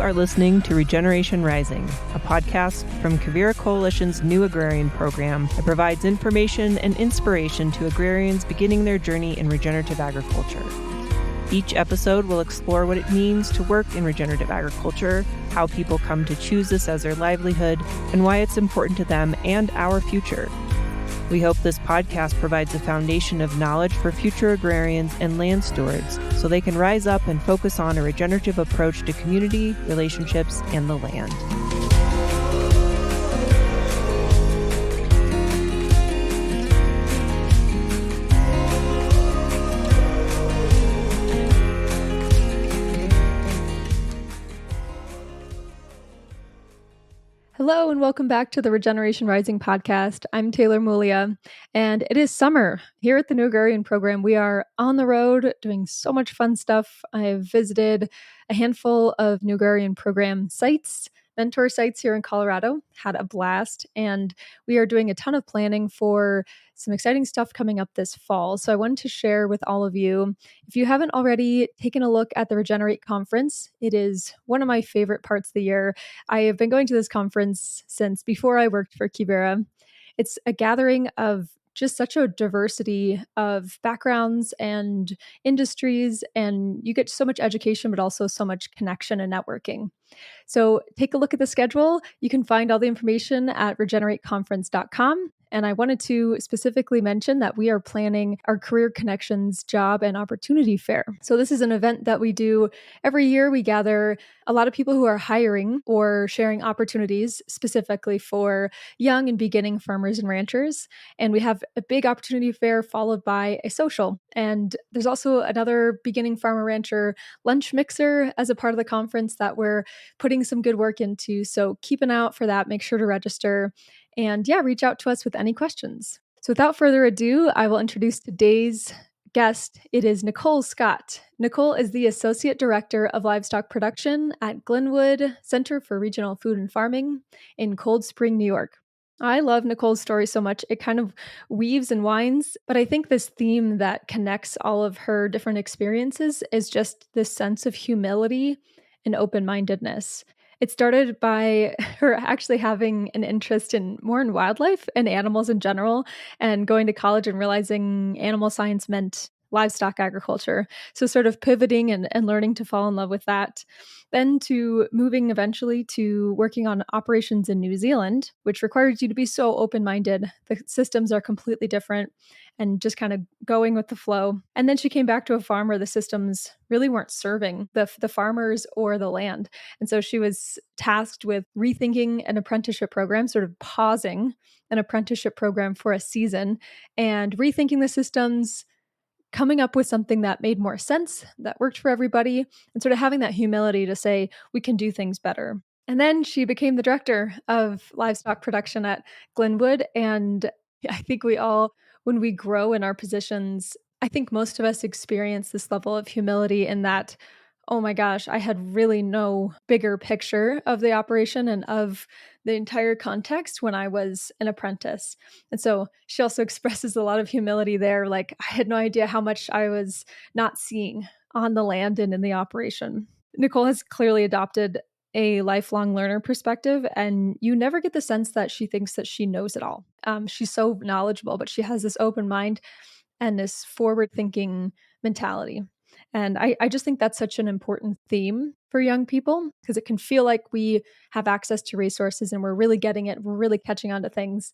are listening to Regeneration Rising, a podcast from Quivira Coalition's new Agrarian Program that provides information and inspiration to agrarians beginning their journey in regenerative agriculture. Each episode will explore what it means to work in regenerative agriculture, how people come to choose this as their livelihood, and why it's important to them and our future. We hope this podcast provides a foundation of knowledge for future agrarians and land stewards so they can rise up and focus on a regenerative approach to community, relationships, and the land. Hello and welcome back to the Regeneration Rising podcast. I'm Taylor Mulia, and it is summer. Here at the New Agrarian Program, we are on the road doing so much fun stuff. I've visited a handful of New Agrarian Program sites, mentor sites here in Colorado, had a blast, and we are doing a ton of planning for some exciting stuff coming up this fall. So I wanted to share with all of you, if you haven't already taken a look at the Regenerate conference, it is one of my favorite parts of the year. I have been going to this conference since before I worked for Quivira. It's a gathering of just such a diversity of backgrounds and industries, and you get so much education, but also so much connection and networking. So take a look at the schedule. You can find all the information at regenerateconference.com. And I wanted to specifically mention that we are planning our Career Connections Job and Opportunity Fair. So this is an event that we do every year. We gather a lot of people who are hiring or sharing opportunities specifically for young and beginning farmers and ranchers. And we have a big opportunity fair followed by a social. And there's also another beginning farmer rancher lunch mixer as a part of the conference that we're putting some good work into. So keep an eye out for that. Make sure to register. And reach out to us with any questions. So without further ado, I will introduce today's guest. It is Nicole Scott. Nicole is the Associate Director of Livestock Production at Glynwood Center for Regional Food and Farming in Cold Spring, New York. I love Nicole's story so much. It kind of weaves and winds, but I think this theme that connects all of her different experiences is just this sense of humility and open-mindedness. It started by her actually having an interest in wildlife and animals in general, and going to college and realizing animal science meant livestock agriculture. So sort of pivoting and learning to fall in love with that. Then to moving eventually to working on operations in New Zealand, which requires you to be so open-minded. The systems are completely different and just kind of going with the flow. And then she came back to a farm where the systems really weren't serving the farmers or the land. And so she was tasked with rethinking an apprenticeship program, sort of pausing an apprenticeship program for a season and rethinking the systems, coming up with something that made more sense, that worked for everybody, and sort of having that humility to say, we can do things better. And then she became the director of livestock production at Glynwood. And I think we all, when we grow in our positions, I think most of us experience this level of humility in that, oh my gosh, I had really no bigger picture of the operation and of the entire context when I was an apprentice. And so she also expresses a lot of humility there. Like, I had no idea how much I was not seeing on the land and in the operation. Nicole has clearly adopted a lifelong learner perspective, and you never get the sense that she thinks that she knows it all. She's so knowledgeable, but she has this open mind and this forward-thinking mentality. And I just think that's such an important theme for young people, because it can feel like we have access to resources and we're really getting it, we're really catching on to things.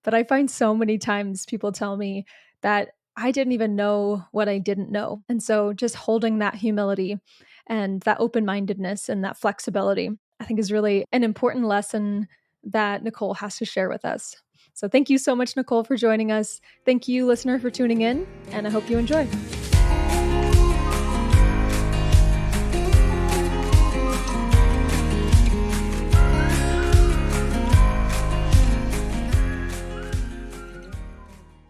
But I find so many times people tell me that I didn't even know what I didn't know. And so just holding that humility and that open-mindedness and that flexibility, I think is really an important lesson that Nicole has to share with us. So thank you so much, Nicole, for joining us. Thank you, listener, for tuning in, and I hope you enjoy.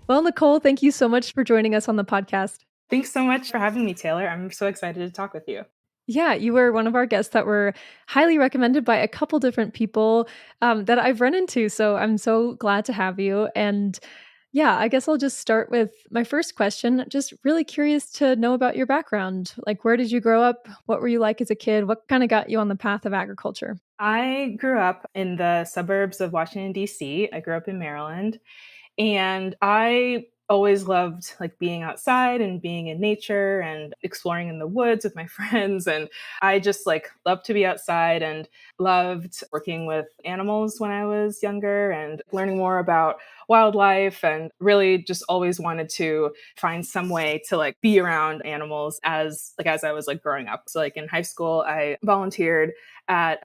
Well, Nicole, thank you so much for joining us on the podcast. Thanks so much for having me, Taylor. I'm so excited to talk with you. Yeah, you were one of our guests that were highly recommended by a couple different people that I've run into. So I'm so glad to have you. And Yeah, I guess I'll just start with my first question. Just really curious to know about your background. Like, where did you grow up? What were you like as a kid? What kind of got you on the path of agriculture? I grew up in the suburbs of Washington, D.C. I grew up in Maryland. And I always loved like being outside and being in nature and exploring in the woods with my friends. And I just like loved to be outside and loved working with animals when I was younger and learning more about wildlife, and really just always wanted to find some way to like be around animals as I was like growing up. So like in high school, I volunteered at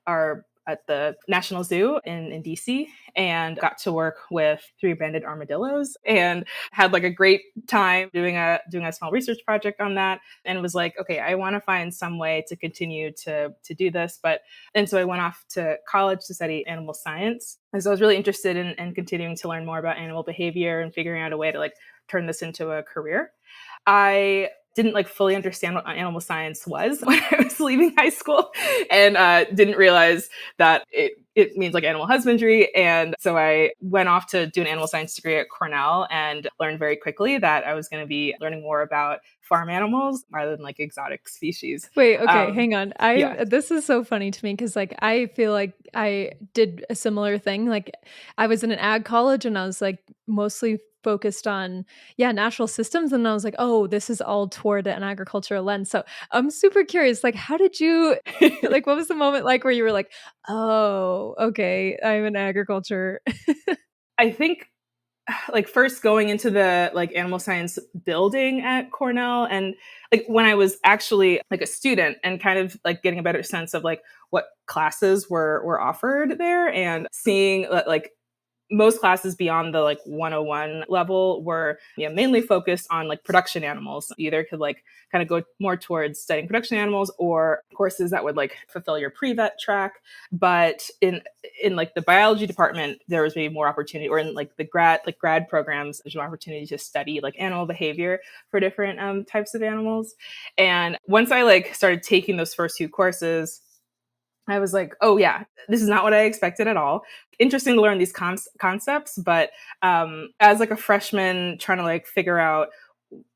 the National Zoo in DC, and got to work with 3 banded armadillos and had like a great time doing a small research project on that, and was like, okay, I want to find some way to continue to do this. And so I went off to college to study animal science. And so I was really interested in continuing to learn more about animal behavior and figuring out a way to like turn this into a career. I didn't like fully understand what animal science was when I was leaving high school, and didn't realize that it means like animal husbandry. And so I went off to do an animal science degree at Cornell and learned very quickly that I was going to be learning more about farm animals rather than like exotic species. Wait, okay, hang on. Yeah. This is so funny to me because like I feel like I did a similar thing. Like I was in an ag college and I was like mostly focused on natural systems, and I was like, oh, this is all toward an agricultural lens. So I'm super curious, like how did you like what was the moment like where you were like, oh, okay, I'm in agriculture? I think like first going into the like animal science building at Cornell, and like when I was actually like a student and kind of like getting a better sense of like what classes were offered there, and seeing like most classes beyond the like 101 level were mainly focused on like production animals. You either could like kind of go more towards studying production animals, or courses that would like fulfill your pre-vet track. But in like the biology department, there was maybe more opportunity, or in like the grad programs, there's more opportunity to study like animal behavior for different types of animals. And once I like started taking those first 2 courses, I was like, oh yeah, this is not what I expected at all. Interesting to learn these concepts, but as like a freshman trying to like figure out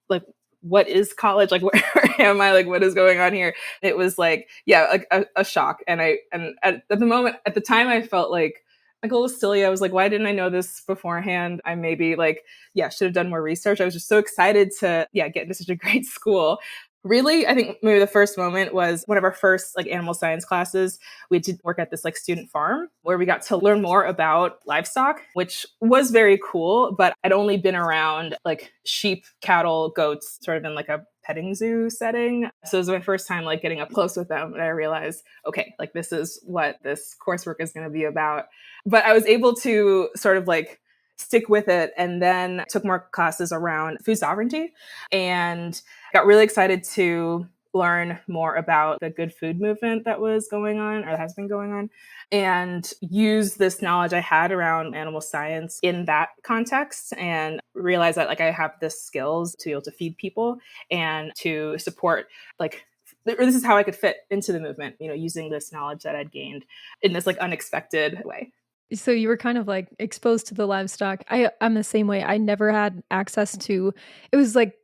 like what is college, like where am I, like what is going on here, it was like like a shock. And at the time I felt like a little silly. I was like, why didn't I know this beforehand? I maybe like should have done more research. I was just so excited to get into such a great school. Really, I think maybe the first moment was one of our first like animal science classes. We did work at this like student farm where we got to learn more about livestock, which was very cool. But I'd only been around like sheep, cattle, goats, sort of in like a petting zoo setting. So it was my first time like getting up close with them. And I realized, okay, like this is what this coursework is going to be about. But I was able to sort of like stick with it, and then took more classes around food sovereignty, and got really excited to learn more about the good food movement that was going on, or has been going on, and use this knowledge I had around animal science in that context, and realize that like I have the skills to be able to feed people and to support like this is how I could fit into the movement, using this knowledge that I'd gained in this like unexpected way. So you were kind of like exposed to the livestock. I'm the same way. I never had access to it was like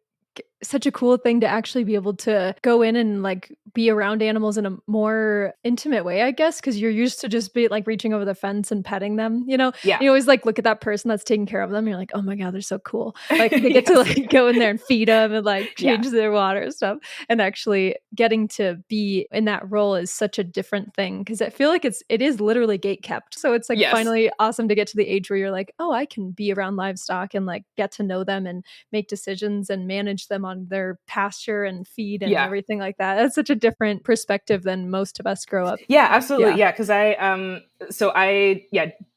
such a cool thing to actually be able to go in and like be around animals in a more intimate way, I guess, because you're used to just be like reaching over the fence and petting them, Yeah. You always like look at that person that's taking care of them. You're like, oh my God, they're so cool. Like they get to Yes. like go in there and feed them and like Yeah. change their water and stuff. And actually getting to be in that role is such a different thing because I feel like it is literally gate kept. So it's like Yes. finally awesome to get to the age where you're like, oh, I can be around livestock and like get to know them and make decisions and manage them on their pasture and feed and Yeah. everything like that. That's such a different perspective than most of us grow up. Yeah, absolutely. Yeah. Yeah, because I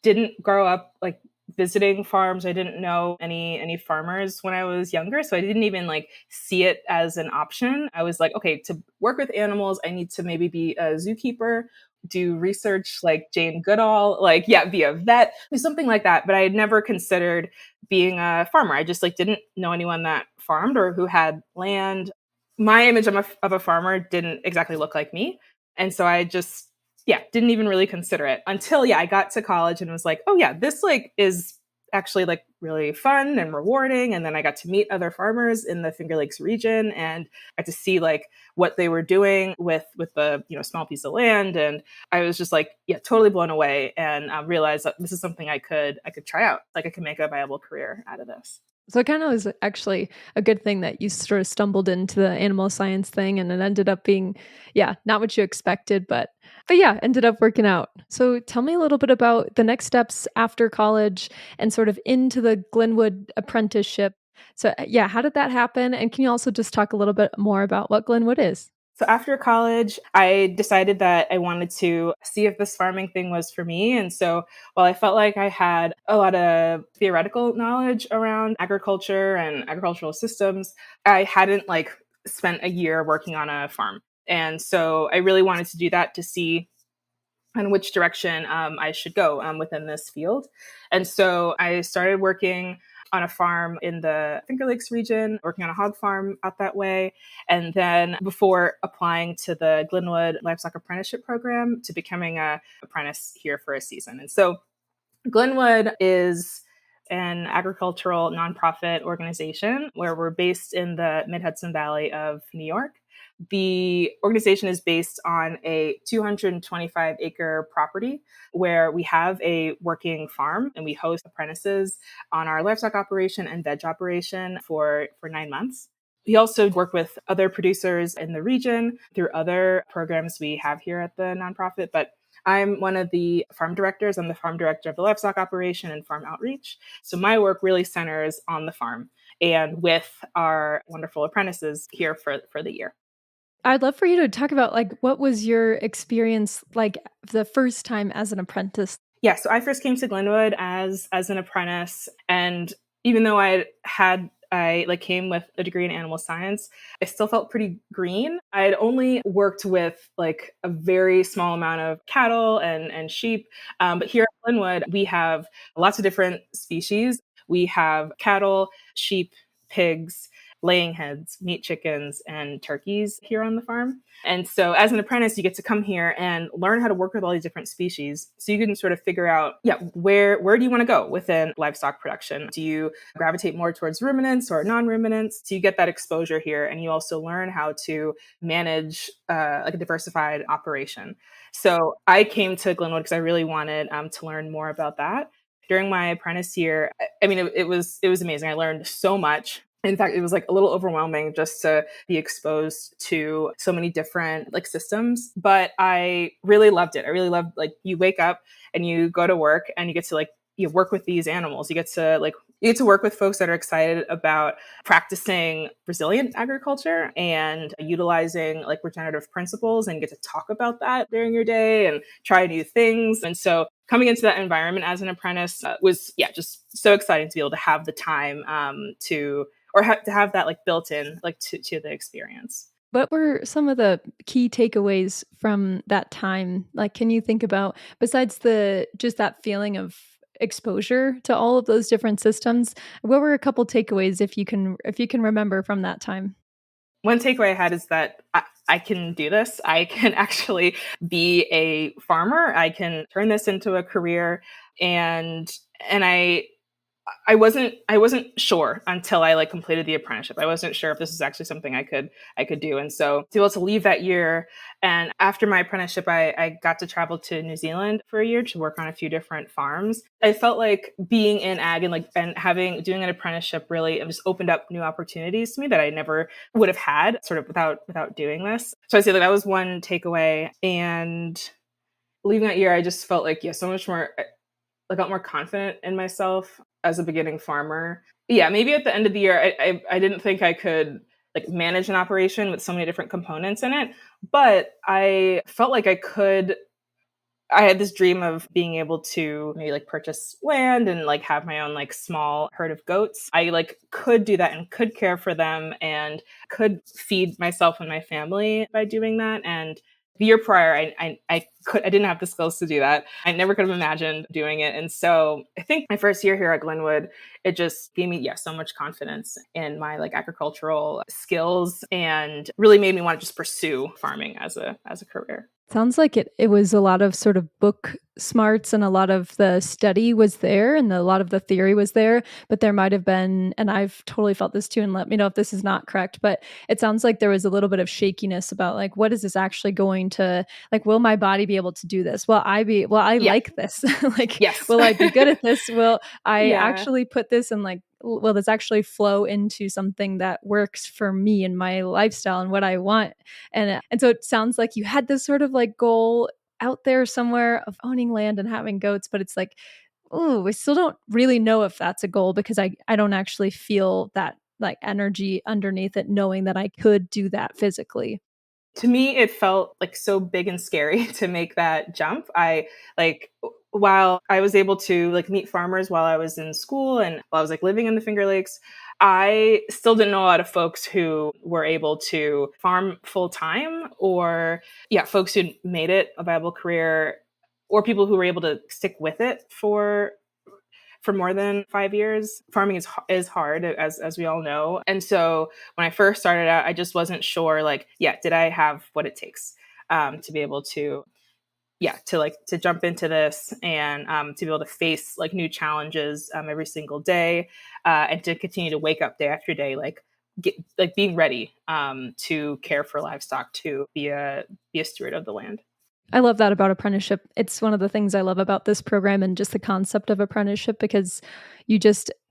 didn't grow up like visiting farms. I didn't know any farmers when I was younger, so I didn't even like see it as an option. I was like, okay, to work with animals, I need to maybe be a zookeeper, do research like Jane Goodall, like be a vet, do something like that. But I had never considered being a farmer. I just like didn't know anyone that farmed or who had land. My image of a farmer didn't exactly look like me. And so I just, didn't even really consider it until, I got to college and was like, oh yeah, this like is actually like really fun and rewarding. And then I got to meet other farmers in the Finger Lakes region and got to see like what they were doing with the small piece of land. And I was just like, yeah, totally blown away, and realized that this is something I could try out. Like I could make a viable career out of this. So it kind of was actually a good thing that you sort of stumbled into the animal science thing, and it ended up being, yeah, not what you expected, but yeah, ended up working out. So tell me a little bit about the next steps after college and sort of into the Glynwood apprenticeship. So yeah, how did that happen? And can you also just talk a little bit more about what Glynwood is? So after college, I decided that I wanted to see if this farming thing was for me. And so while I felt like I had a lot of theoretical knowledge around agriculture and agricultural systems, I hadn't like spent a year working on a farm. And so I really wanted to do that to see in which direction I should go within this field. And so I started working on a farm in the Finger Lakes region, working on a hog farm out that way. And then before applying to the Glynwood Livestock Apprenticeship Program to becoming an apprentice here for a season. And so Glynwood is an agricultural nonprofit organization where we're based in the Mid-Hudson Valley of New York. The organization is based on a 225-acre property where we have a working farm and we host apprentices on our livestock operation and veg operation for 9 months. We also work with other producers in the region through other programs we have here at the nonprofit, but I'm one of the farm directors. I'm the farm director of the livestock operation and farm outreach. So my work really centers on the farm and with our wonderful apprentices here for the year. I'd love for you to talk about like what was your experience like the first time as an apprentice? Yeah, so I first came to Glynwood as an apprentice, and even though I came with a degree in animal science, I still felt pretty green. I had only worked with like a very small amount of cattle and sheep, but here at Glynwood we have lots of different species. We have cattle, sheep, pigs, laying hens, meat chickens, and turkeys here on the farm. And so as an apprentice, you get to come here and learn how to work with all these different species. So you can sort of figure out, where do you want to go within livestock production? Do you gravitate more towards ruminants or non-ruminants? So you get that exposure here. And you also learn how to manage like a diversified operation. So I came to Glynwood because I really wanted to learn more about that. During my apprentice year, I mean, it was amazing. I learned so much. In fact, it was like a little overwhelming just to be exposed to so many different like systems, but I really loved it. I really loved like you wake up and you go to work and you get to like you work with these animals. You get to work with folks that are excited about practicing resilient agriculture and utilizing like regenerative principles, and get to talk about that during your day and try new things. And so coming into that environment as an apprentice was just so exciting to be able to have the time to have that like built in like to the experience. What were some of the key takeaways from that time? Like, can you think about, besides just that feeling of exposure to all of those different systems, what were a couple takeaways if you can remember from that time? One takeaway I had is that I can do this. I can actually be a farmer. I can turn this into a career. And I wasn't sure until I like completed the apprenticeship. I wasn't sure if this was actually something I could do. And so to be able to leave that year, and after my apprenticeship, I got to travel to New Zealand for a year to work on a few different farms. I felt like being in ag and doing an apprenticeship really just opened up new opportunities to me that I never would have had sort of without doing this. So I'd say that was one takeaway. And leaving that year, I just felt like so much more. I got more confident in myself as a beginning farmer. Yeah, maybe at the end of the year, I didn't think I could like manage an operation with so many different components in it, but I felt like I could. I had this dream of being able to maybe like purchase land and like have my own like small herd of goats. I like could do that and could care for them and could feed myself and my family by doing that. And the year prior, I didn't have the skills to do that. I never could have imagined doing it. And so I think my first year here at Glynwood, it just gave me, so much confidence in my like agricultural skills and really made me want to just pursue farming as a career. Sounds like it was a lot of sort of book smarts and a lot of the study was there and a lot of the theory was there, but there might have been, and I've totally felt this too, and let me know if this is not correct, but it sounds like there was a little bit of shakiness about like, what is this actually going to, like, will my body be able to do this? Will I Yeah. like this? Like, Yes. will I be good at this? Will I Yeah. actually put this in, like, will this actually flow into something that works for me and my lifestyle and what I want? And so it sounds like you had this sort of like goal out there somewhere of owning land and having goats, but it's like, oh, we still don't really know if that's a goal because I don't actually feel that like energy underneath it, knowing that I could do that physically. To me, it felt like so big and scary to make that jump. I like while I was able to like meet farmers while I was in school and while I was like living in the Finger Lakes, I still didn't know a lot of folks who were able to farm full time or folks who made it a viable career or people who were able to stick with it for more than 5 years. Farming is hard, as we all know. And so when I first started out, I just wasn't sure, like, did I have what it takes to be able to, to jump into this and to be able to face like new challenges every single day and to continue to wake up day after day, being ready to care for livestock, to be a steward of the land. I love that about apprenticeship. It's one of the things I love about this program and just the concept of apprenticeship because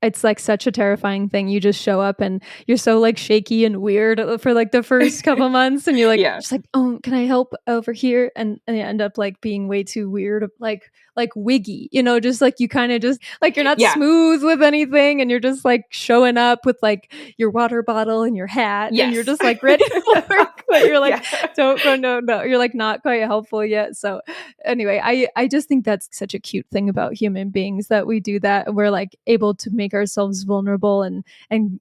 it's like such a terrifying thing. You just show up and you're so like shaky and weird for like the first couple months and you're like, just like, oh, can I help over here? And you end up like being way too weird, like wiggy, just like you kind of just like you're not smooth with anything and you're just like showing up with like your water bottle and your hat and you're just like ready to work, but you're like, don't go, no, you're like not quite helpful yet. So anyway, I just think that's such a cute thing about human beings that we do that and we're like able to make ourselves vulnerable and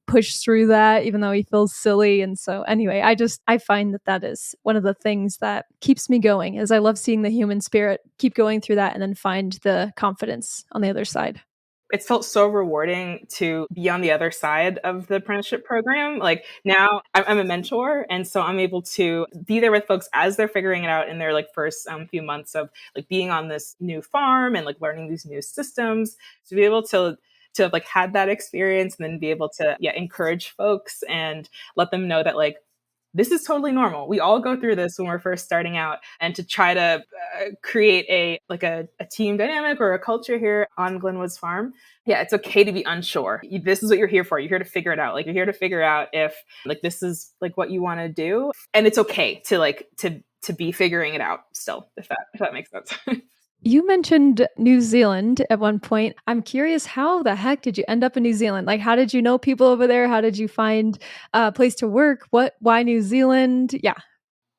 push through that even though we feel silly. And so anyway, I find that is one of the things that keeps me going is I love seeing the human spirit keep going through that and then find the confidence on the other side. It's felt so rewarding to be on the other side of the apprenticeship program. Like now I'm a mentor. And so I'm able to be there with folks as they're figuring it out in their like first few months of like being on this new farm and like learning these new systems to be able to have like had that experience and then be able to encourage folks and let them know that like this is totally normal. We all go through this when we're first starting out, and to try to create a team dynamic or a culture here on Glynwood's farm. Yeah, it's okay to be unsure. This is what you're here for. You're here to figure it out. Like you're here to figure out if like this is like what you want to do, and it's okay to like to be figuring it out still. If that makes sense. You mentioned New Zealand at one point. I'm curious, how the heck did you end up in New Zealand? Like, how did you know people over there? How did you find a place to work? Why New Zealand? Yeah.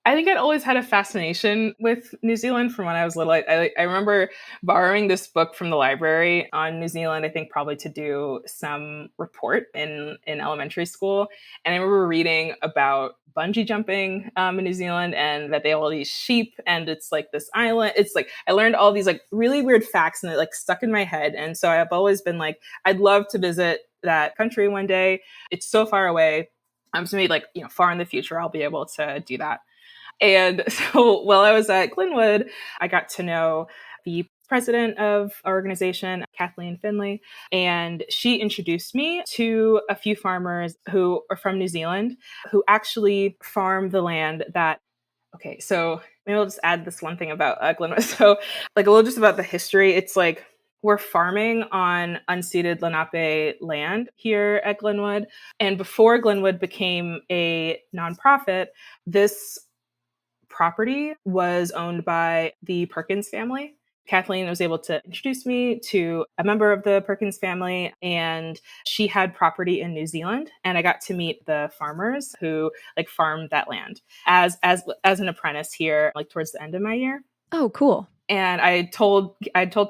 I think I'd always had a fascination with New Zealand from when I was little. I remember borrowing this book from the library on New Zealand, I think probably to do some report in elementary school. And I remember reading about bungee jumping in New Zealand and that they have all these sheep and it's like this island. It's like I learned all these like really weird facts and it like stuck in my head. And so I've always been like, I'd love to visit that country one day. It's so far away. So maybe like, far in the future, I'll be able to do that. And so while I was at Glynwood, I got to know the president of our organization, Kathleen Finley, and she introduced me to a few farmers who are from New Zealand who actually farm the land that, okay, so maybe I'll just add this one thing about Glynwood. So like a little just about the history. It's like we're farming on unceded Lenape land here at Glynwood. And before Glynwood became a nonprofit, this property was owned by the Perkins family. Kathleen was able to introduce me to a member of the Perkins family, and she had property in New Zealand. And I got to meet the farmers who like farmed that land as an apprentice here, like towards the end of my year. Oh, cool. And I told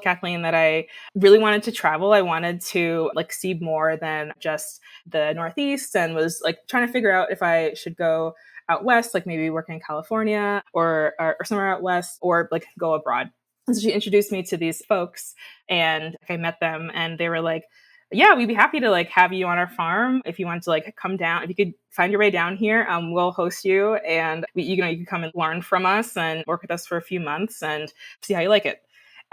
Kathleen that I really wanted to travel. I wanted to like see more than just the Northeast, and was like trying to figure out if I should go out west, like maybe work in California or somewhere out west, or like go abroad. And so she introduced me to these folks, and I met them, and they were like, yeah, we'd be happy to like have you on our farm. If you want to like come down, if you could find your way down here, we'll host you, and you can come and learn from us and work with us for a few months and see how you like it.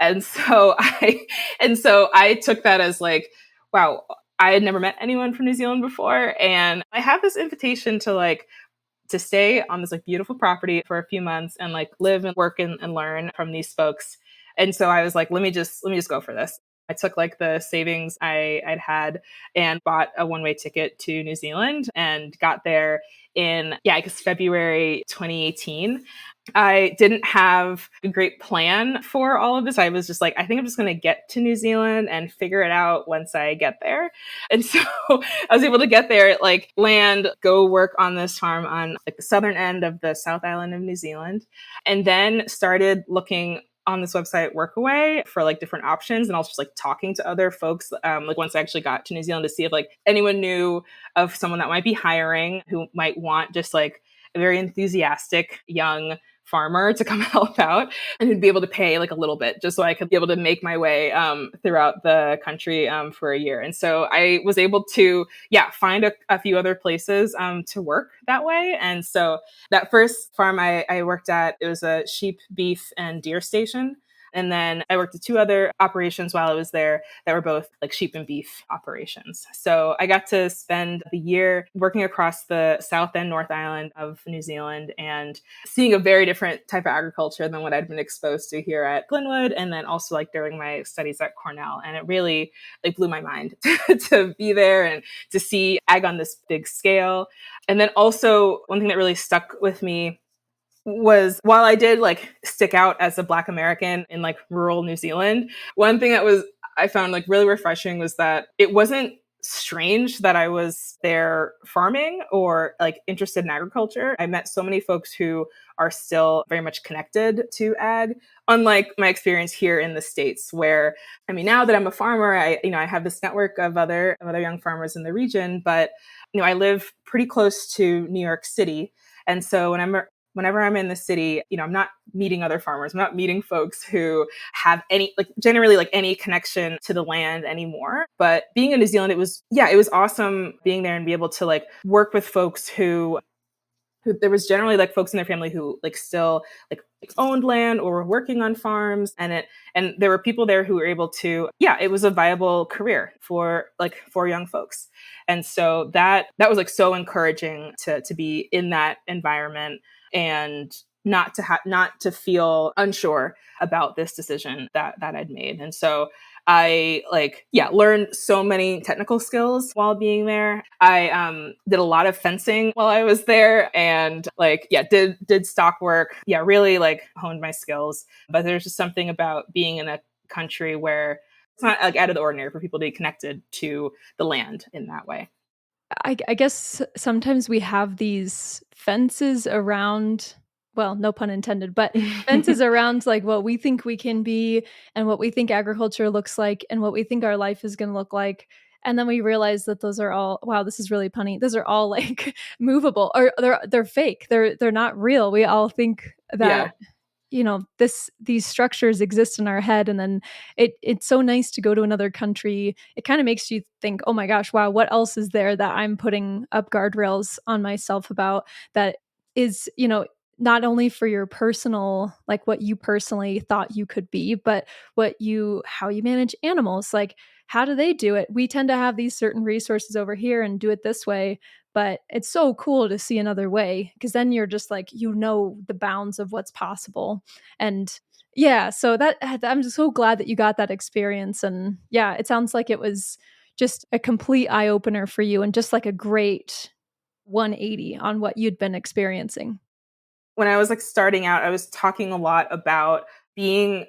And so I took that as like, wow, I had never met anyone from New Zealand before. And I have this invitation to to stay on this like beautiful property for a few months and like live and work and learn from these folks. And so I was like, let me just go for this. I took like the savings I'd had and bought a one-way ticket to New Zealand and got there in, I guess February 2018. I didn't have a great plan for all of this. I was just like, I think I'm just going to get to New Zealand and figure it out once I get there. And so I was able to get there, like land, go work on this farm on like the southern end of the South Island of New Zealand, and then started looking on this website Workaway for like different options, and also just like talking to other folks. Like once I actually got to New Zealand to see if like anyone knew of someone that might be hiring who might want just like a very enthusiastic young farmer to come help out and who'd be able to pay like a little bit just so I could be able to make my way throughout the country for a year. And so I was able to, find a few other places to work that way. And so that first farm I worked at, it was a sheep, beef, and deer station. And then I worked at two other operations while I was there that were both like sheep and beef operations. So I got to spend the year working across the South and North Island of New Zealand and seeing a very different type of agriculture than what I'd been exposed to here at Glynwood, and then also like during my studies at Cornell. And it really like blew my mind to be there and to see ag on this big scale. And then also one thing that really stuck with me was, while I did like stick out as a Black American in like rural New Zealand, one thing that I found like really refreshing was that it wasn't strange that I was there farming or like interested in agriculture. I met so many folks who are still very much connected to ag, unlike my experience here in the States, where, I mean, now that I'm a farmer, I have this network of other young farmers in the region, but I live pretty close to New York City. And so whenever I'm in the city, I'm not meeting other farmers. I'm not meeting folks who have any, like generally like any connection to the land anymore. But being in New Zealand, it was awesome being there and be able to like work with folks who there was generally like folks in their family who like still like owned land or were working on farms, and there were people there who were able to, it was a viable career for young folks. And so that was like so encouraging to be in that environment and not to feel unsure about this decision that I'd made. And so I learned so many technical skills while being there. I did a lot of fencing while I was there, and did stock work. Really like honed my skills. But there's just something about being in a country where it's not like out of the ordinary for people to be connected to the land in that way. I guess sometimes we have these fences around, well, no pun intended, but fences around like what we think we can be and what we think agriculture looks like and what we think our life is going to look like. And then we realize that those are all, wow, this is really punny. Those are all like movable, or they're fake. They're not real. We all think that these structures exist in our head, and then it's so nice to go to another country. It kind of makes you think, oh my gosh, wow, what else is there that I'm putting up guardrails on myself about, that is not only for your personal, like what you personally thought you could be, but how you manage animals. Like, how do they do it? We tend to have these certain resources over here and do it this way. But it's so cool to see another way, because then you're just like, the bounds of what's possible. And so that I'm just so glad that you got that experience. And it sounds like it was just a complete eye opener for you and just like a great 180 on what you'd been experiencing. When I was like starting out, I was talking a lot about being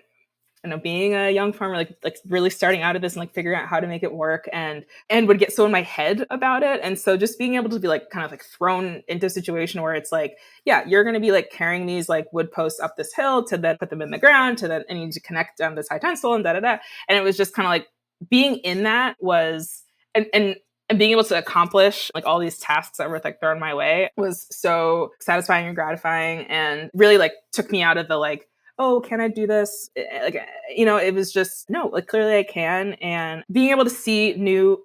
a young farmer, like really starting out of this and like figuring out how to make it work, and would get so in my head about it. And so just being able to be like kind of like thrown into a situation where it's like, you're going to be like carrying these like wood posts up this hill to then put them in the ground and you need to connect this high tensile and And it was just kind of like being in that was, and being able to accomplish like all these tasks that were like thrown my way was so satisfying and gratifying, and really like took me out of the like, oh, can I do this? Like, it was just, no, like clearly I can. And being able to see new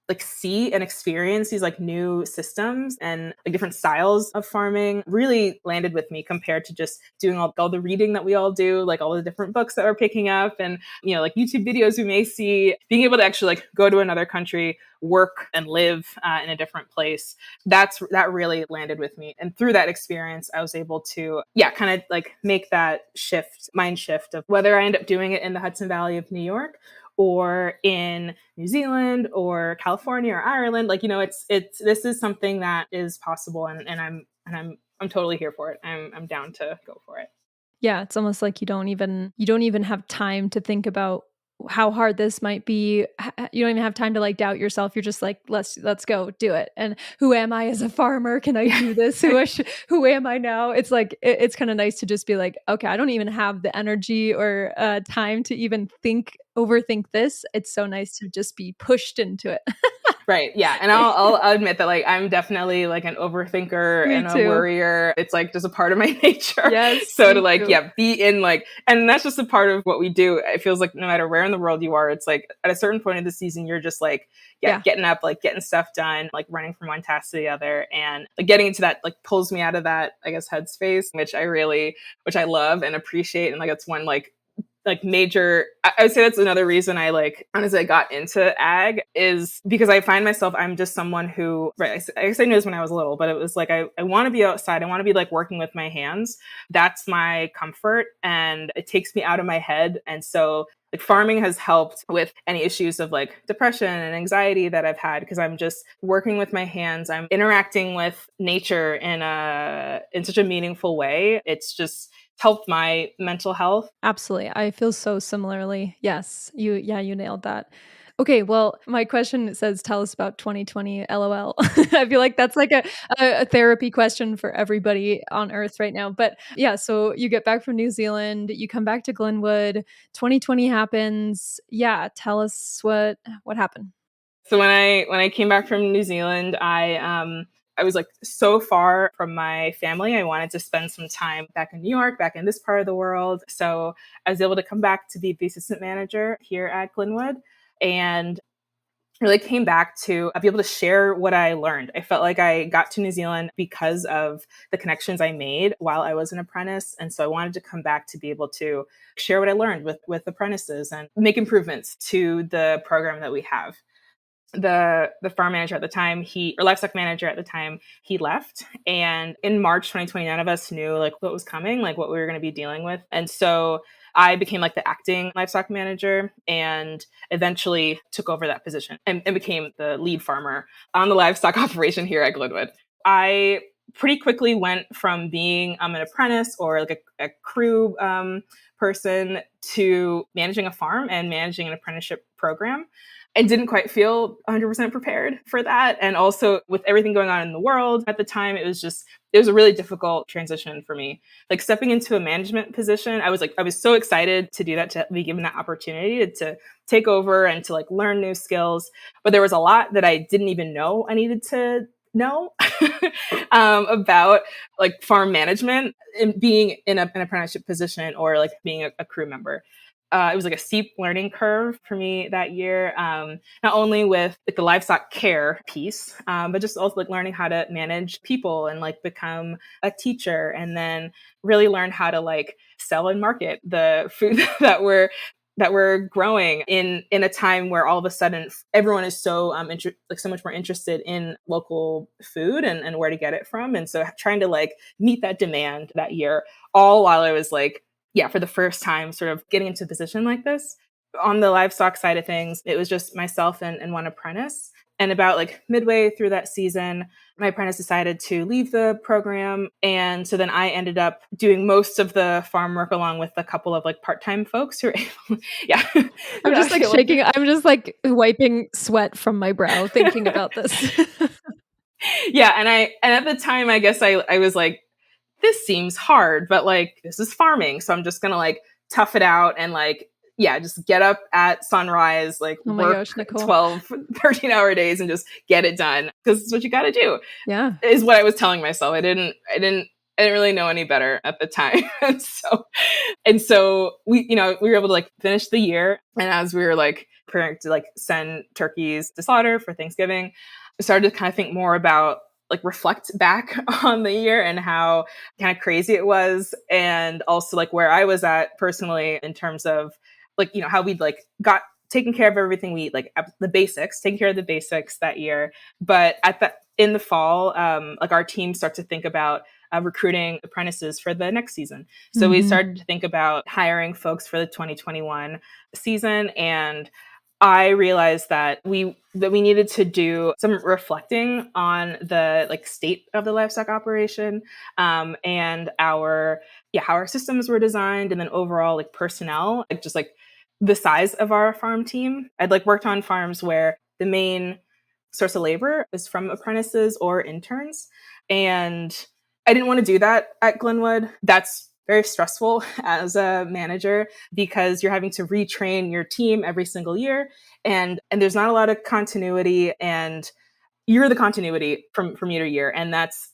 like see and experience these like new systems and like different styles of farming really landed with me compared to just doing all the reading that we all do, like all the different books that we're picking up and, like YouTube videos we may see. Being able to actually like go to another country, work and live in a different place, that really landed with me. And through that experience, I was able to, kind of like make that mind shift of whether I end up doing it in the Hudson Valley of New York or in New Zealand or California or Ireland. Like, this is something that is possible, and I'm totally here for it. I'm down to go for it. Yeah, it's almost like you don't even have time to think about how hard this might be. You don't even have time to like doubt yourself. You're just like, let's go do it. And who am I as a farmer? Can I do this? Who am I now? It's like, it's kind of nice to just be like, okay, I don't even have the energy or time to even overthink this. It's so nice to just be pushed into it. Right. Yeah. And I'll admit that like I'm definitely like an overthinker and a worrier. It's like just a part of my nature. Yes. So to like, be in like, and that's just a part of what we do. It feels like no matter where in the world you are, it's like at a certain point of the season, you're just like, getting up, like getting stuff done, like running from one task to the other. And like getting into that like pulls me out of that, I guess, headspace, which I love and appreciate. And like, it's one like major, I would say that's another reason I like, honestly, I got into ag is because I find myself, I'm just someone who, right, I guess I knew this when I was little, but it was like, I want to be outside. I want to be like working with my hands. That's my comfort and it takes me out of my head. And so like farming has helped with any issues of like depression and anxiety that I've had because I'm just working with my hands. I'm interacting with nature in such a meaningful way. It's just helped my mental health. Absolutely. I feel so similarly. Yes. You nailed that. Okay, well, my question says, tell us about 2020, LOL. I feel like that's like a therapy question for everybody on earth right now. But yeah, so you get back from New Zealand, you come back to Glynwood, 2020 happens. Yeah, tell us what happened. So when I came back from New Zealand, I was like so far from my family. I wanted to spend some time back in New York, back in this part of the world. So I was able to come back to be the assistant manager here at Glynwood and really came back to be able to share what I learned. I felt like I got to New Zealand because of the connections I made while I was an apprentice. And so I wanted to come back to be able to share what I learned with apprentices and make improvements to the program that we have. The farm manager at the time, or livestock manager at the time, he left. And in March 2020, none of us knew like what was coming, like what we were going to be dealing with. And so I became like the acting livestock manager and eventually took over that position and became the lead farmer on the livestock operation here at Glynwood. I pretty quickly went from being an apprentice or like a crew person to managing a farm and managing an apprenticeship program. I didn't quite feel 100% prepared for that. And also with everything going on in the world at the time, it was a really difficult transition for me. Like stepping into a management position, I was so excited to do that, to be given that opportunity to take over and to like learn new skills. But there was a lot that I didn't even know I needed to know about like farm management and being in an apprenticeship position or like being a crew member. It was like a steep learning curve for me that year, not only with like the livestock care piece, but just also like learning how to manage people and like become a teacher and then really learn how to like sell and market the food that we're growing in a time where all of a sudden everyone is so so much more interested in local food and where to get it from. And so trying to like meet that demand that year, all while I was like, for the first time sort of getting into a position like this. On the livestock side of things, it was just myself and one apprentice. And about like midway through that season, my apprentice decided to leave the program. And so then I ended up doing most of the farm work along with a couple of like part-time folks who were able, I'm just like shaking. I'm just like wiping sweat from my brow thinking about this. And at the time, I guess I was like, this seems hard, but like, this is farming. So I'm just going to like tough it out and like, just get up at sunrise, like work 12, 13 hour days and just get it done. Cause it's what you got to do. Yeah. Is what I was telling myself. I didn't really know any better at the time. and so we were able to like finish the year. And as we were like preparing to like send turkeys to slaughter for Thanksgiving, I started to kind of think more about like reflect back on the year and how kind of crazy it was. And also like where I was at personally in terms of like, how we'd like got taken care of everything we like the basics, taking care of the basics that year. But in the fall, like our team start to think about recruiting apprentices for the next season. So we started to think about hiring folks for the 2021 season. And I realized that we needed to do some reflecting on the like state of the livestock operation, and how our systems were designed, and then overall like personnel, like just like the size of our farm team. I'd like worked on farms where the main source of labor is from apprentices or interns, and I didn't want to do that at Glynwood. That's very stressful as a manager because you're having to retrain your team every single year, and there's not a lot of continuity, and you're the continuity from year to year, and that's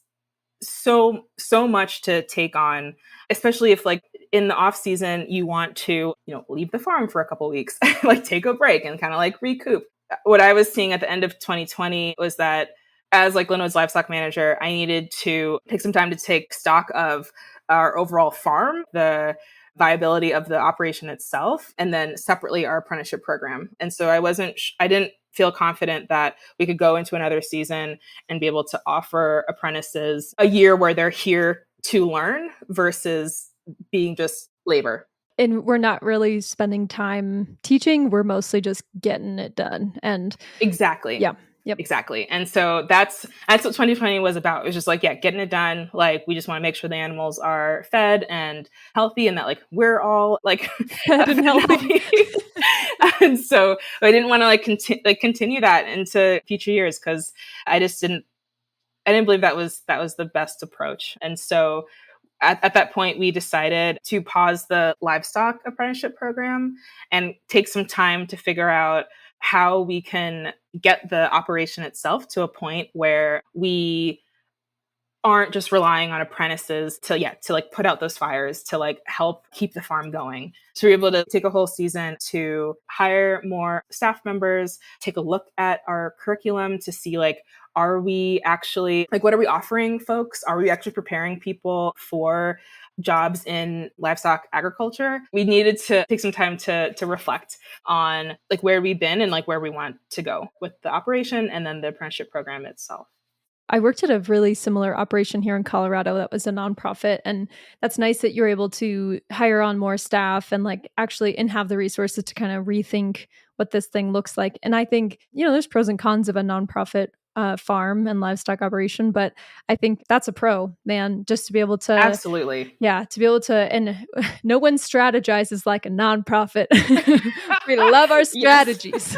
so much to take on, especially if like in the off season you want to leave the farm for a couple of weeks, like take a break and kind of like recoup. What I was seeing at the end of 2020 was that as like Glynwood's livestock manager, I needed to take some time to take stock of our overall farm, the viability of the operation itself, and then separately our apprenticeship program. And so I didn't feel confident that we could go into another season and be able to offer apprentices a year where they're here to learn versus being just labor. And we're not really spending time teaching. We're mostly just getting it done. And exactly. Yeah. Yep. Exactly. And so that's what 2020 was about. It was just like, getting it done. Like, we just want to make sure the animals are fed and healthy, and that like we're all like fed and healthy. And so I didn't want to continue that into future years, because I didn't believe that was the best approach. And so at that point, we decided to pause the livestock apprenticeship program and take some time to figure out how we can get the operation itself to a point where we aren't just relying on apprentices to like put out those fires to like help keep the farm going. So we're able to take a whole season to hire more staff members, take a look at our curriculum to see like, are we actually like, what are we offering folks? Are we actually preparing people for jobs in livestock agriculture? We needed to take some time to reflect on like where we've been and like where we want to go with the operation and then the apprenticeship program itself. I worked at a really similar operation here in Colorado that was a nonprofit, and that's nice that you're able to hire on more staff and like actually and have the resources to kind of rethink what this thing looks like. And I think, there's pros and cons of a nonprofit farm and livestock operation, but I think that's a pro, man, just to be able to absolutely, to be able to, and no one strategizes like a nonprofit. We love our strategies.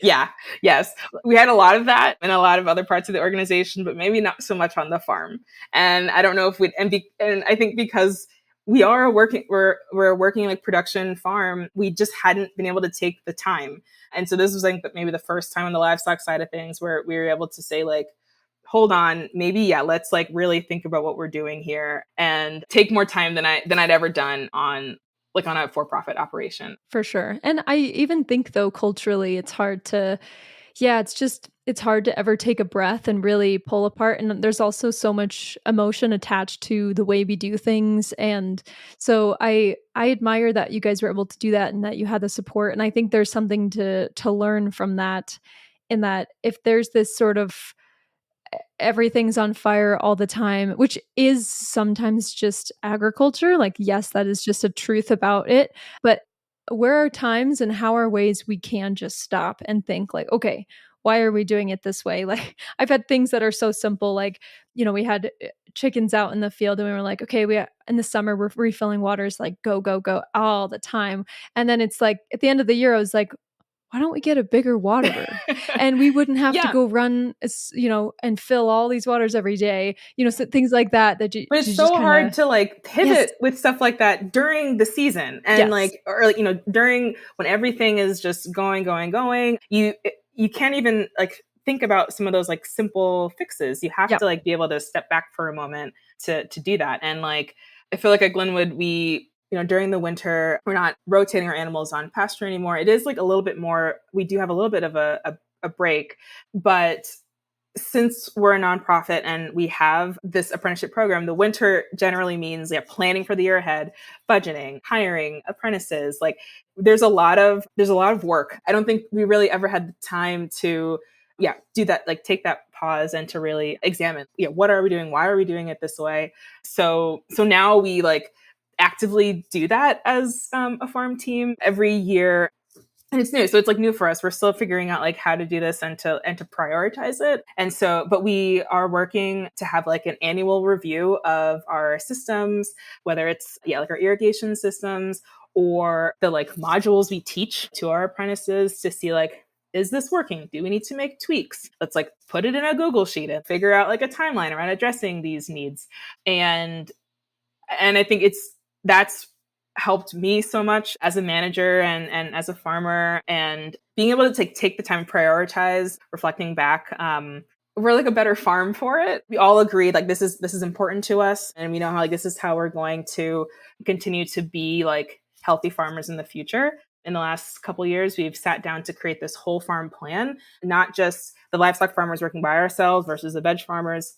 Yes, we had a lot of that in a lot of other parts of the organization, but maybe not so much on the farm. And I don't know if and I think because we're working like production farm, we just hadn't been able to take the time. And so this was like maybe the first time on the livestock side of things where we were able to say like, hold on, maybe, let's like really think about what we're doing here and take more time than I'd ever done on a for-profit operation. For sure. And I even think though, culturally, it's hard to, it's hard to ever take a breath and really pull apart. And there's also so much emotion attached to the way we do things. And so I admire that you guys were able to do that and that you had the support. And I think there's something to learn from that, in that if there's this sort of everything's on fire all the time, which is sometimes just agriculture. Like, yes, that is just a truth about it. But where are times and how are ways we can just stop and think like, okay, why are we doing it this way? Like, I've had things that are so simple. Like, we had chickens out in the field and we were like, okay, in the summer, we're refilling waters, like go, go, go all the time. And then it's like, at the end of the year, I was like, why don't we get a bigger waterer? And we wouldn't have to go run, and fill all these waters every day, so things like that. But it's so hard to like pivot with stuff like that during the season. And during when everything is just going, you can't even like think about some of those like simple fixes. You have to like be able to step back for a moment to do that. And like, I feel like at Glynwood, we during the winter, we're not rotating our animals on pasture anymore. It is like a little bit more, we do have a little bit of a break, but since we're a nonprofit and we have this apprenticeship program, the winter generally means planning for the year ahead, budgeting, hiring apprentices. Like there's a lot of work. I don't think we really ever had the time to do that, like take that pause and to really examine, what are we doing? Why are we doing it this way? So now we like actively do that as a farm team every year. And it's new. So it's like new for us. We're still figuring out like how to do this and to prioritize it. And so, but we are working to have like an annual review of our systems, whether it's like our irrigation systems or the like modules we teach to our apprentices to see like, is this working? Do we need to make tweaks? Let's like put it in a Google sheet and figure out like a timeline around addressing these needs. And I think that's helped me so much as a manager and as a farmer, and being able to take the time to prioritize, reflecting back. We're like a better farm for it. We all agreed like this is important to us, and we know how like this is how we're going to continue to be like healthy farmers in the future. In the last couple of years, we've sat down to create this whole farm plan, not just the livestock farmers working by ourselves versus the veg farmers.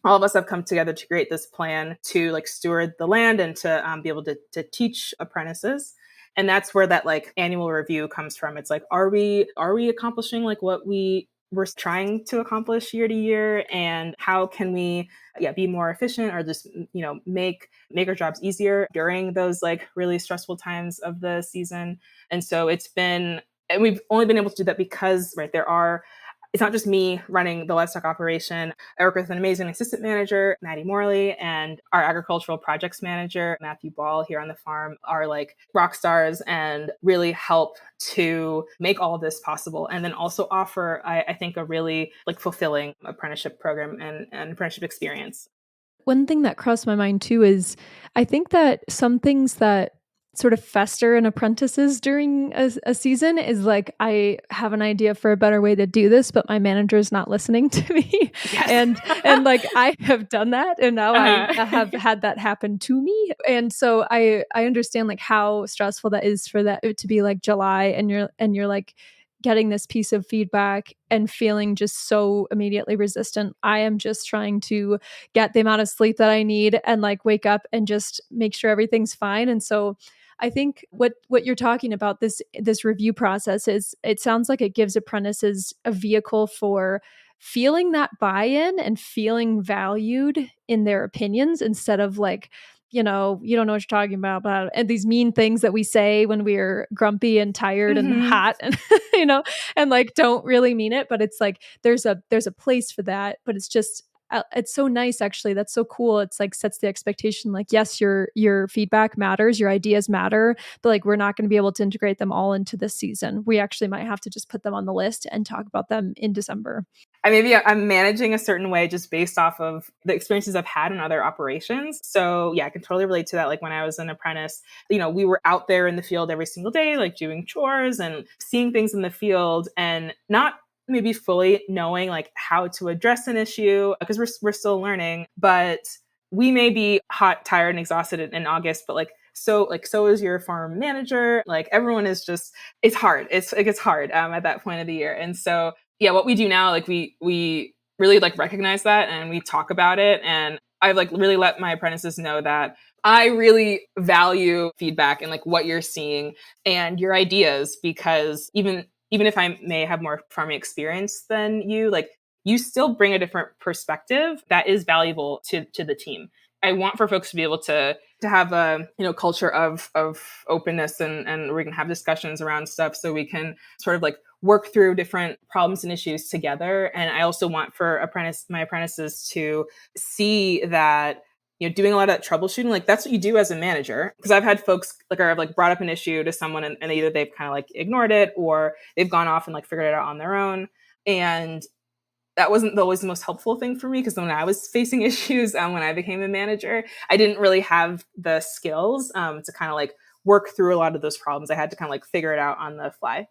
All of us have come together to create this plan to like steward the land and to be able to teach apprentices. And that's where that like annual review comes from. It's like, are we accomplishing like what we were trying to accomplish year to year? And how can we be more efficient or just, make our jobs easier during those like really stressful times of the season? And so and we've only been able to do that because it's not just me running the livestock operation. I work with an amazing assistant manager, Maddie Morley, and our agricultural projects manager, Matthew Ball, here on the farm are like rock stars and really help to make all of this possible. And then also offer, I think, a really like fulfilling apprenticeship program and apprenticeship experience. One thing that crossed my mind too is I think that some things that sort of fester in apprentices during a season is like, I have an idea for a better way to do this, but my manager is not listening to me. Yes. and like I have done that, and now I have had that happen to me. And so I understand like how stressful that is for that to be like July and you're like getting this piece of feedback and feeling just so immediately resistant. I am just trying to get the amount of sleep that I need and like wake up and just make sure everything's fine. And so I think what you're talking about, this review process, is it sounds like it gives apprentices a vehicle for feeling that buy-in and feeling valued in their opinions, instead of like, you don't know what you're talking about, and these mean things that we say when we're grumpy and tired and hot and and like don't really mean it. But it's like there's a place for that, but it's so nice, actually. That's so cool. It's like sets the expectation, like, yes, your feedback matters, your ideas matter, but like we're not going to be able to integrate them all into this season. We actually might have to just put them on the list and talk about them in December. I'm managing a certain way just based off of the experiences I've had in other operations. So I can totally relate to that. Like when I was an apprentice, we were out there in the field every single day, like doing chores and seeing things in the field, and not maybe fully knowing like how to address an issue because we're still learning. But we may be hot, tired, and exhausted in August, but so is your farm manager. Like everyone is just, it's hard. It gets hard at that point of the year. And so what we do now, like we really like recognize that and we talk about it. And I've like really let my apprentices know that I really value feedback and like what you're seeing and your ideas, because even if I may have more farming experience than you, like you still bring a different perspective that is valuable to the team. I want for folks to be able to have a culture of openness and we can have discussions around stuff so we can sort of like work through different problems and issues together. And I also want for my apprentices to see that doing a lot of that troubleshooting, like that's what you do as a manager. Because I've had folks I've like brought up an issue to someone and either they've kind of like ignored it or they've gone off and like figured it out on their own. And that wasn't always the most helpful thing for me, because when I was facing issues, when I became a manager, I didn't really have the skills to kind of like work through a lot of those problems. I had to kind of like figure it out on the fly.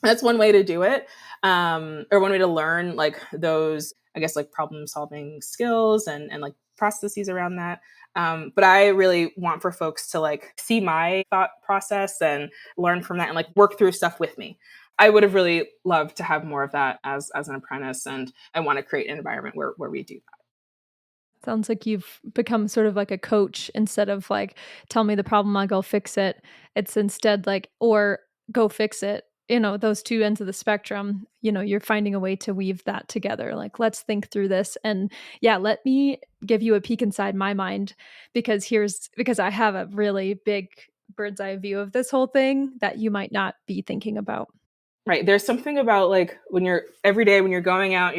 That's one way to do it, or one way to learn like those, I guess, like problem solving skills and like processes around that. But I really want for folks to like see my thought process and learn from that and like work through stuff with me. I would have really loved to have more of that as an apprentice. And I want to create an environment where we do that. Sounds like you've become sort of like a coach instead of like, tell me the problem, I'll go fix it. It's instead like, or go fix it. Those two ends of the spectrum, you're finding a way to weave that together. Like, let's think through this. And yeah, let me give you a peek inside my mind because I have a really big bird's eye view of this whole thing that you might not be thinking about. Right. There's something about like when you're every day when you're going out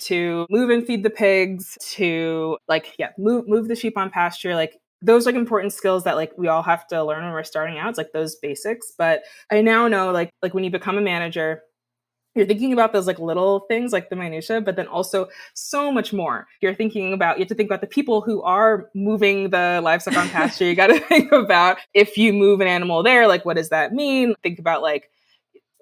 to move and feed the pigs, to like, move the sheep on pasture. Like those like important skills that like we all have to learn when we're starting out. It's like those basics. But I now know like when you become a manager, you're thinking about those like little things like the minutia, but then also so much more. You have to think about the people who are moving the livestock on pasture. You got to think about if you move an animal there, like what does that mean? Think about like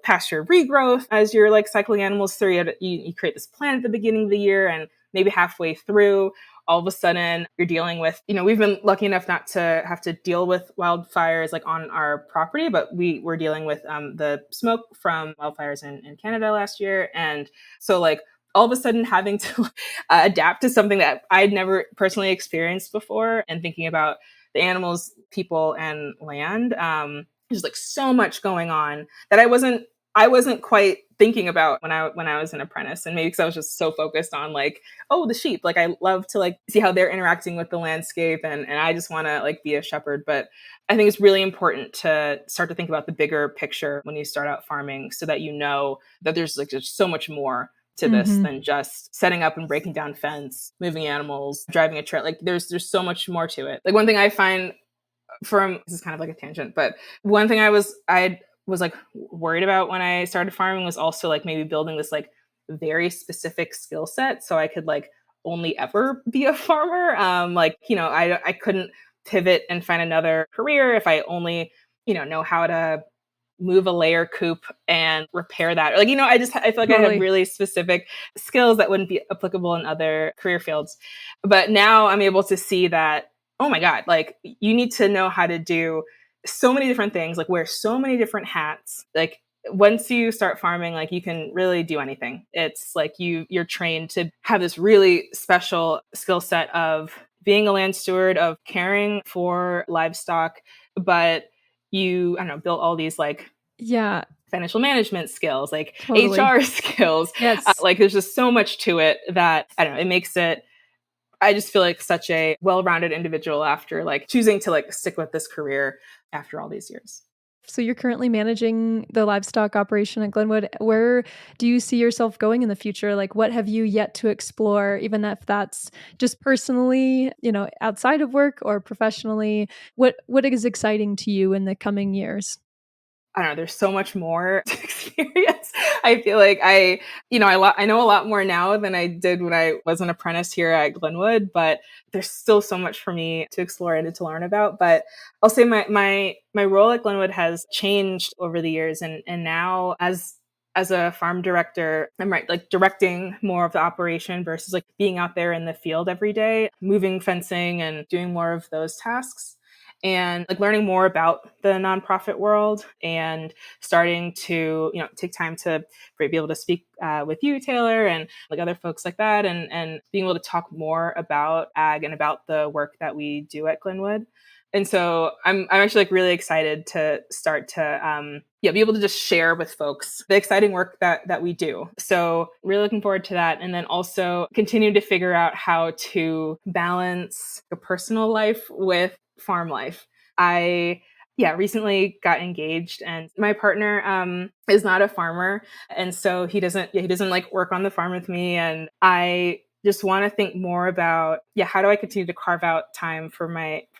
pasture regrowth as you're like cycling animals through. You create this plan at the beginning of the year, and maybe halfway through, all of a sudden you're dealing with, we've been lucky enough not to have to deal with wildfires like on our property, but we were dealing with the smoke from wildfires in Canada last year. And so like all of a sudden having to adapt to something that I'd never personally experienced before, and thinking about the animals, people, and land. There's like so much going on that I wasn't quite thinking about when I was an apprentice. And maybe because I was just so focused on like, oh, the sheep, like I love to like see how they're interacting with the landscape, and I just want to like be a shepherd. But I think it's really important to start to think about the bigger picture when you start out farming, so that that there's like just so much more to this than just setting up and breaking down fence, moving animals, driving a trailer. Like there's so much more to it. Like one thing I find this is kind of like a tangent, but one thing I was like worried about when I started farming was also like maybe building this like very specific skill set so I could like only ever be a farmer. I couldn't pivot and find another career if I only, know how to move a layer coop and repair that. Or like, I feel like I have really specific skills that wouldn't be applicable in other career fields. But now I'm able to see that, oh my God, like you need to know how to do so many different things, like wear so many different hats. Like once you start farming, like you can really do anything. It's like you're trained to have this really special skill set of being a land steward, of caring for livestock, but built all these like financial management skills, like HR skills. Yes. Like there's just so much to it that it makes it, I just feel like such a well-rounded individual after like choosing to like stick with this career after all these years. So you're currently managing the livestock operation at Glynwood. Where do you see yourself going in the future? Like what have you yet to explore, even if that's just personally, outside of work or professionally? What is exciting to you in the coming years? I don't know, there's so much more to experience. I feel like I know a lot more now than I did when I was an apprentice here at Glynwood, but there's still so much for me to explore and to learn about. But I'll say my role at Glynwood has changed over the years. And now as a farm director, I'm directing more of the operation versus like being out there in the field every day, moving fencing and doing more of those tasks. And like learning more about the nonprofit world and starting to, take time to be able to speak with you, Taylor, and like other folks like that, and being able to talk more about ag and about the work that we do at Glynwood. And so I'm actually like really excited to start to be able to just share with folks the exciting work that we do. So really looking forward to that. And then also continue to figure out how to balance a personal life with farm life. I recently got engaged, and my partner is not a farmer, and so he doesn't like work on the farm with me. And I just want to think more about how do I continue to carve out time for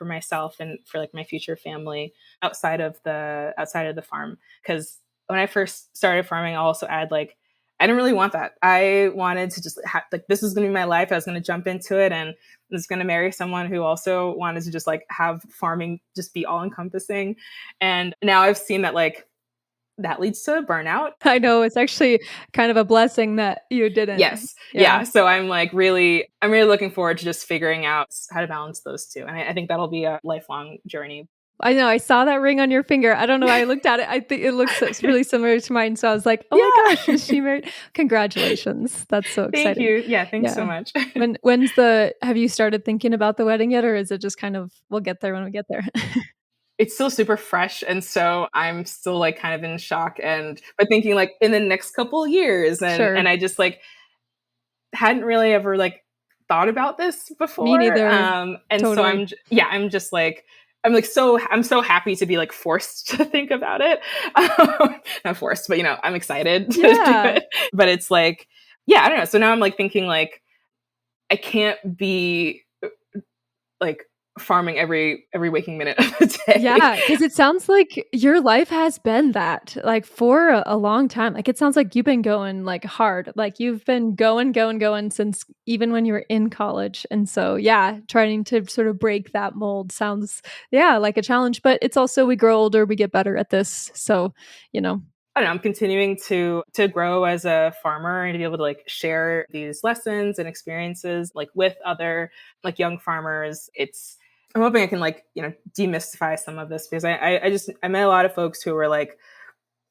myself and for like my future family outside of the farm. Because when I first started farming, I also add like I didn't really want that. I wanted to just this is going to be my life. I was going to jump into it and was going to marry someone who also wanted to just like have farming just be all encompassing. And now I've seen that like that leads to burnout. I know, it's actually kind of a blessing that you didn't. Yes. Yeah. So I'm really looking forward to just figuring out how to balance those two. And I think that'll be a lifelong journey. I know. I saw that ring on your finger. I don't know why I looked at it. I think it looks really similar to mine. So I was like, oh my gosh, is she married? Congratulations. That's so exciting. Thank you. Yeah. Thanks so much. Have you started thinking about the wedding yet? Or is it just kind of, we'll get there when we get there? It's still super fresh. And so I'm still like kind of in shock but thinking like in the next couple of years. And I just like hadn't really ever like thought about this before. Me neither. And totally. So I'm so happy to be like forced to think about it. Not forced, but I'm excited to do it. But it's like, I don't know. So now I'm like thinking like, I can't be like farming every waking minute of the day. Yeah, because it sounds like your life has been that like for a long time. Like it sounds like you've been going like hard. Like you've been going since even when you were in college. And so trying to sort of break that mold sounds like a challenge. But it's also we grow older, we get better at this. So, I don't know, I'm continuing to grow as a farmer and to be able to like share these lessons and experiences like with other like young farmers. I'm hoping I can like, demystify some of this because I met a lot of folks who were like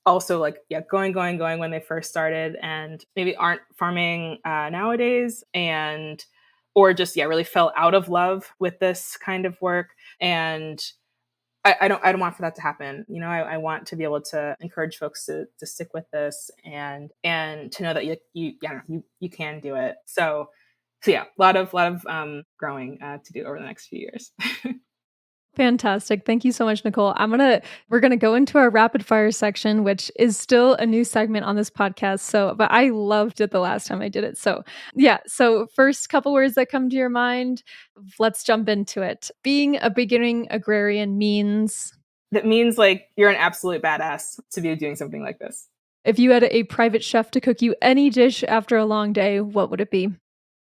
also like, going when they first started and maybe aren't farming nowadays or just, really fell out of love with this kind of work. And I don't want for that to happen. I want to be able to encourage folks to stick with this and to know that you can do it. So a lot of growing to do over the next few years. Fantastic. Thank you so much, Nicole. We're going to go into our rapid fire section, which is still a new segment on this podcast. But I loved it the last time I did it. So first couple words that come to your mind, let's jump into it. Being a beginning agrarian means? That means like you're an absolute badass to be doing something like this. If you had a private chef to cook you any dish after a long day, what would it be?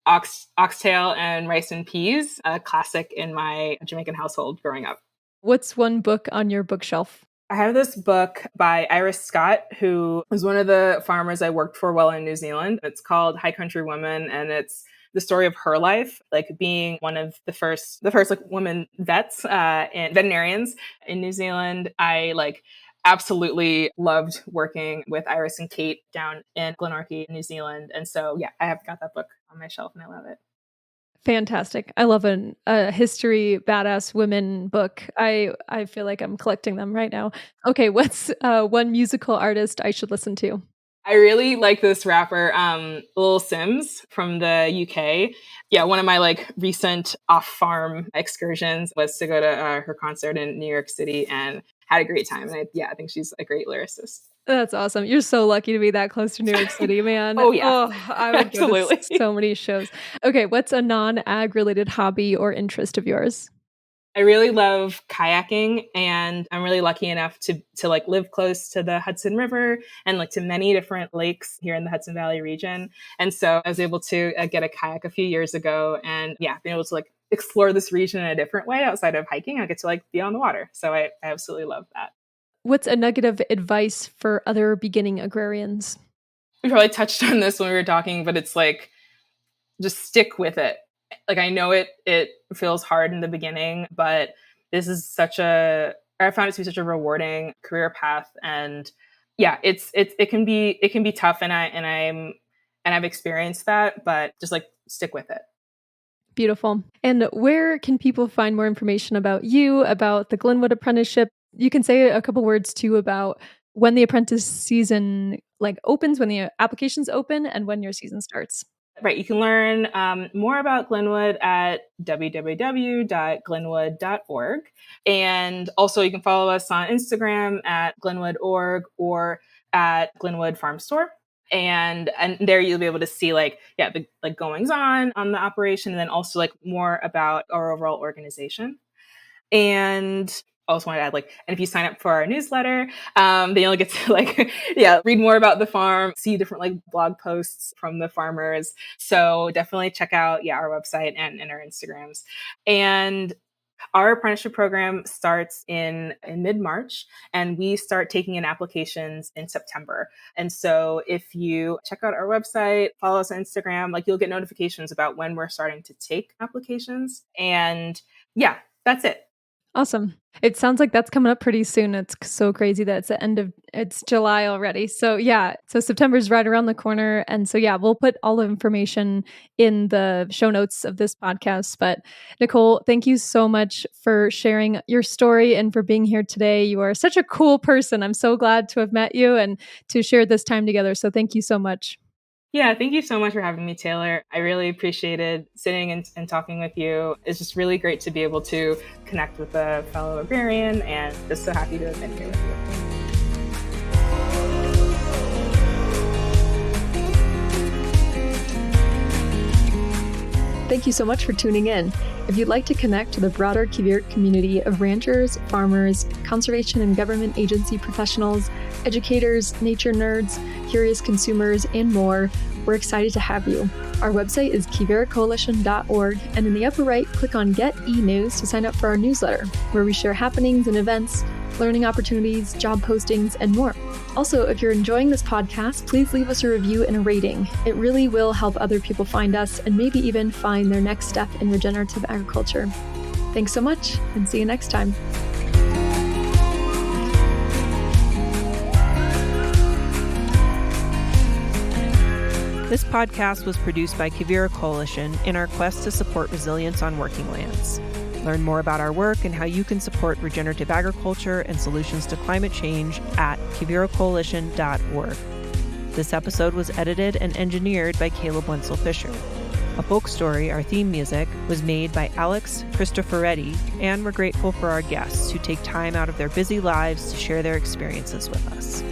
Oxtail and rice and peas, a classic in my Jamaican household growing up. What's one book on your bookshelf? I have this book by Iris Scott, who was one of the farmers I worked for while in New Zealand. It's called High Country Women, and it's the story of her life, like being one of the first like women vets and veterinarians in New Zealand. I like absolutely loved working with Iris and Kate down in Glenorchy, New Zealand. And so, I have got that book on my shelf and I love it. Fantastic. I love a history badass women book. I feel like I'm collecting them right now. Okay, what's one musical artist I should listen to? I really like this rapper, Lil Sims from the UK. Yeah, one of my like recent off-farm excursions was to go to her concert in New York City and had a great time. And I think she's a great lyricist. That's awesome. You're so lucky to be that close to New York City, man. Oh, yeah. Oh, I would go to so many shows. Okay, what's a non-ag related hobby or interest of yours? I really love kayaking, and I'm really lucky enough to like live close to the Hudson River and like to many different lakes here in the Hudson Valley region. And so I was able to get a kayak a few years ago and being able to like explore this region in a different way outside of hiking. I get to like be on the water. So I absolutely love that. What's a nugget of advice for other beginning agrarians? We probably touched on this when we were talking, but it's like, just stick with it. Like, I know it feels hard in the beginning, but this is I found it to be such a rewarding career path. And it can be tough. And I've experienced that, but just like stick with it. Beautiful. And where can people find more information about you, about the Glynwood apprenticeship? You can say a couple words too about when the apprentice season like opens, when the applications open, and when your season starts. Right. You can learn more about Glynwood at www.glynwood.org. And also you can follow us on Instagram at glynwood.org or at Glynwood Farm Store. And there you'll be able to see the goings on the operation, and then also like more about our overall organization. And I also want to add and if you sign up for our newsletter, then you'll get to read more about the farm, see different blog posts from the farmers. So definitely check out our website and our Instagrams. And Our apprenticeship program starts in mid-March, and we start taking in applications in September. And so if you check out our website, follow us on Instagram, you'll get notifications about when we're starting to take applications. And yeah, that's it. Awesome. It sounds like that's coming up pretty soon. It's so crazy that it's July already. So yeah, so September's right around the corner. And so yeah, we'll put all the information in the show notes of this podcast. But Nicole, thank you so much for sharing your story and for being here today. You are such a cool person. I'm so glad to have met you and to share this time together. So thank you so much. Yeah, thank you so much for having me, Taylor. I really appreciated sitting and talking with you. It's just really great to be able to connect with a fellow agrarian, and just so happy to have been here with you. Thank you so much for tuning in. If you'd like to connect to the broader Quivira community of ranchers, farmers, conservation and government agency professionals, educators, nature nerds, curious consumers, and more, we're excited to have you. Our website is quiviracoalition.org, and in the upper right, click on Get E-News to sign up for our newsletter, where we share happenings and events, learning opportunities, job postings, and more. Also, if you're enjoying this podcast, please leave us a review and a rating. It really will help other people find us and maybe even find their next step in regenerative agriculture. Thanks so much, and see you next time. This podcast was produced by Quivira Coalition in our quest to support resilience on working lands. Learn more about our work and how you can support regenerative agriculture and solutions to climate change at quiviracoalition.org. This episode was edited and engineered by Caleb Wenzel-Fisher. A Folk Story, our theme music, was made by Alex Cristoforetti, and we're grateful for our guests who take time out of their busy lives to share their experiences with us.